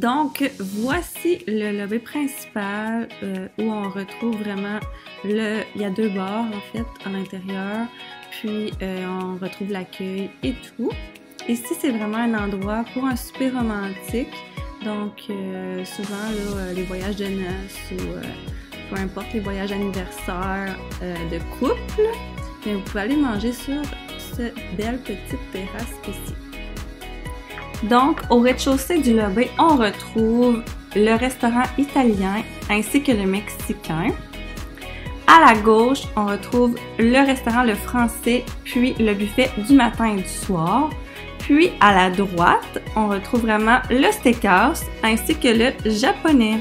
Donc, voici le lobby principal où on retrouve vraiment il y a deux bars en fait à l'intérieur, puis on retrouve l'accueil et tout. Ici, c'est vraiment un endroit pour un souper romantique. Donc, souvent, là, les voyages de noces ou peu importe, les voyages anniversaires de couple, mais vous pouvez aller manger sur cette belle petite terrasse ici. Donc, au rez-de-chaussée du lobby, on retrouve le restaurant italien ainsi que le mexicain. À la gauche, on retrouve le restaurant le français, puis le buffet du matin et du soir. Puis à la droite, on retrouve vraiment le steakhouse ainsi que le japonais.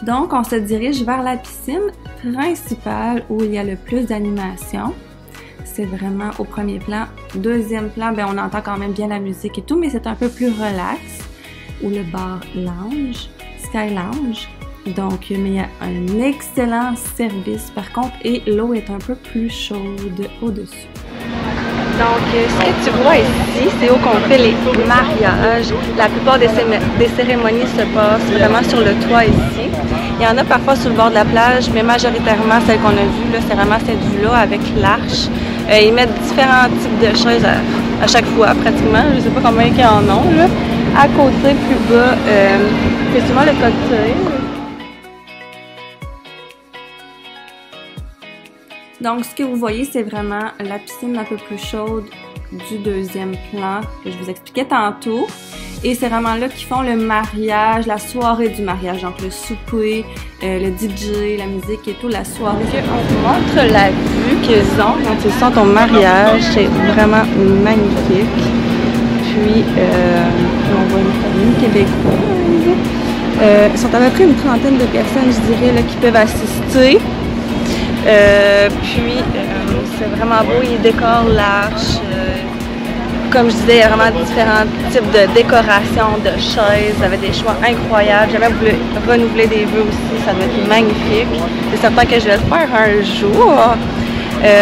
Donc, on se dirige vers la piscine principale où il y a le plus d'animation. C'est vraiment au premier plan. Deuxième plan, ben, on entend quand même bien la musique et tout, mais c'est un peu plus relax. Ou le bar lounge, Sky Lounge. Donc, mais il y a un excellent service par contre et l'eau est un peu plus chaude au-dessus. Donc, ce que tu vois ici, c'est où qu'on fait les mariages. La plupart des cérémonies se passent vraiment sur le toit ici. Il y en a parfois sur le bord de la plage, mais majoritairement, celle qu'on a vue, c'est vraiment cette vue-là avec l'arche. Ils mettent différents types de chaises à chaque fois, pratiquement. Je ne sais pas combien il y en a, là. À côté, plus bas, c'est souvent le cocktail. Donc, ce que vous voyez, c'est vraiment la piscine un peu plus chaude du deuxième plan que je vous expliquais tantôt. Et c'est vraiment là qu'ils font le mariage, la soirée du mariage. Donc, le souper, le DJ, la musique et tout, la soirée. On vous montre la vue qu'ils ont quand ils sont au mariage. C'est vraiment magnifique. Puis, on voit une famille québécoise. Ils sont à peu près une trentaine de personnes, je dirais, là, qui peuvent assister. Puis, c'est vraiment beau, ils décorent l'arche. Comme je disais, il y a vraiment différents types de décorations, de chaises, avec des choix incroyables. J'avais voulu renouveler des vœux aussi, ça doit être magnifique. C'est certain que je vais le faire un jour.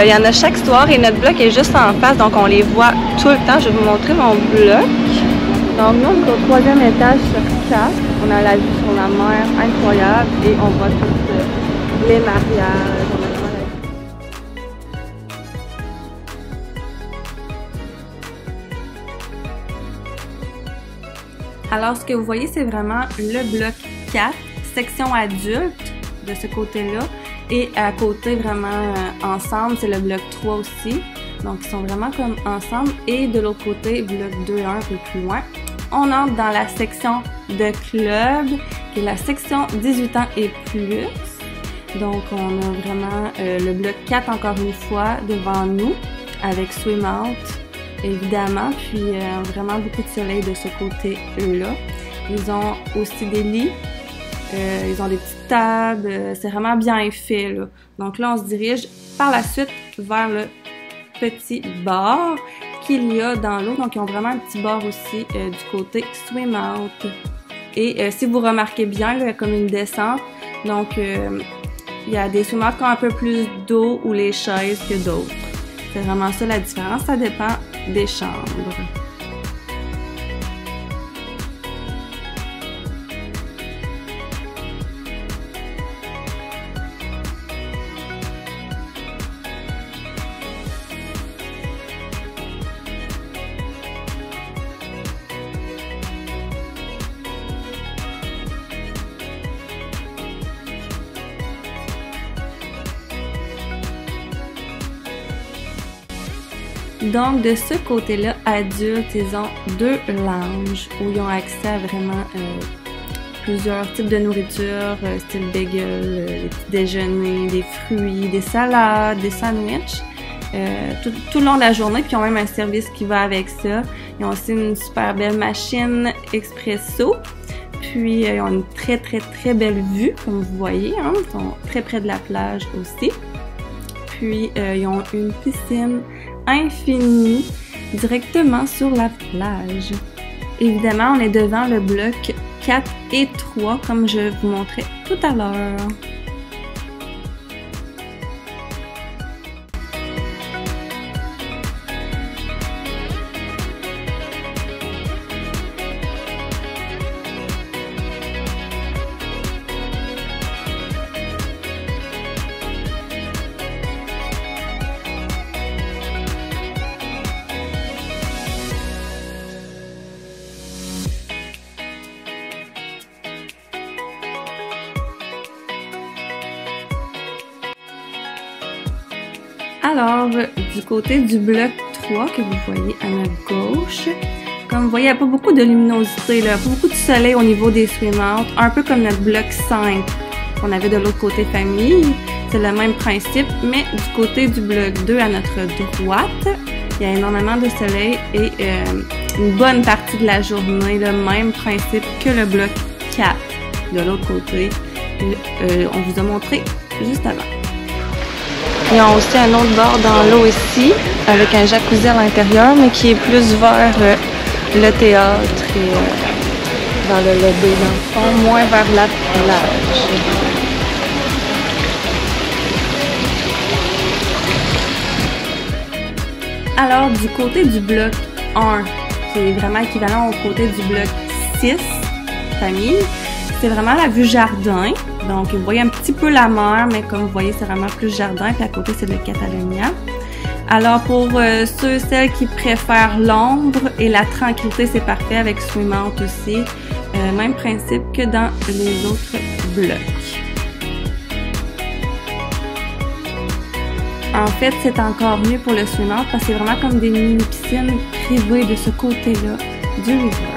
Il y en a chaque soir et notre bloc est juste en face, donc on les voit tout le temps. Je vais vous montrer mon bloc. Donc nous, on est au troisième étage sur 4. On a la vue sur la mer incroyable et on voit tous les mariages. Alors, ce que vous voyez, c'est vraiment le bloc 4, section adulte de ce côté-là. Et à côté, vraiment ensemble, c'est le bloc 3 aussi. Donc, ils sont vraiment comme ensemble. Et de l'autre côté, bloc 2, un peu plus loin. On entre dans la section de club, qui est la section 18 ans et plus. Donc, on a vraiment le bloc 4, encore une fois, devant nous, avec Swim Out. Évidemment, puis vraiment beaucoup de soleil de ce côté-là. Ils ont aussi des lits, ils ont des petites tables, c'est vraiment bien fait, là. Donc là, on se dirige par la suite vers le petit bar qu'il y a dans l'eau. Donc, ils ont vraiment un petit bar aussi du côté Swim Out. Et si vous remarquez bien, là, il y a comme une descente. Donc, il y a des swim out qui ont un peu plus d'eau ou les chaises que d'autres. C'est vraiment ça la différence, ça dépend des chambres. Donc, de ce côté-là, adultes, ils ont 2 lounges où ils ont accès à vraiment plusieurs types de nourriture, style bagel, des petits déjeuners, des fruits, des salades, des sandwichs, tout le long de la journée. Puis ils ont même un service qui va avec ça. Ils ont aussi une super belle machine expresso. Puis ils ont une très belle vue, comme vous voyez, hein. Ils sont très près de la plage aussi. Puis ils ont une piscine infinie directement sur la plage. Évidemment, on est devant le bloc 4 et 3, comme je vous montrais tout à l'heure. Alors, du côté du bloc 3 que vous voyez à notre gauche, comme vous voyez, il n'y a pas beaucoup de luminosité, là, pas beaucoup de soleil au niveau des swim-out, un peu comme notre bloc 5 qu'on avait de l'autre côté famille. C'est le même principe, mais du côté du bloc 2 à notre droite, il y a énormément de soleil et une bonne partie de la journée, le même principe que le bloc 4 de l'autre côté, on vous a montré juste avant. Ils ont aussi un autre bord dans l'eau ici, avec un jacuzzi à l'intérieur, mais qui est plus vers le théâtre et dans le lobby, dans le fond, moins vers la plage. Alors, du côté du bloc 1, qui est vraiment équivalent au côté du bloc 6, famille, c'est vraiment la vue jardin. Donc, vous voyez un petit peu la mer, mais comme vous voyez, c'est vraiment plus jardin. Puis à côté, c'est le Catalunya. Alors, pour ceux et celles qui préfèrent l'ombre et la tranquillité, c'est parfait avec Swim Out aussi. Même principe que dans les autres blocs. En fait, c'est encore mieux pour le Swim Out parce que c'est vraiment comme des mini-piscines privées de ce côté-là du resort.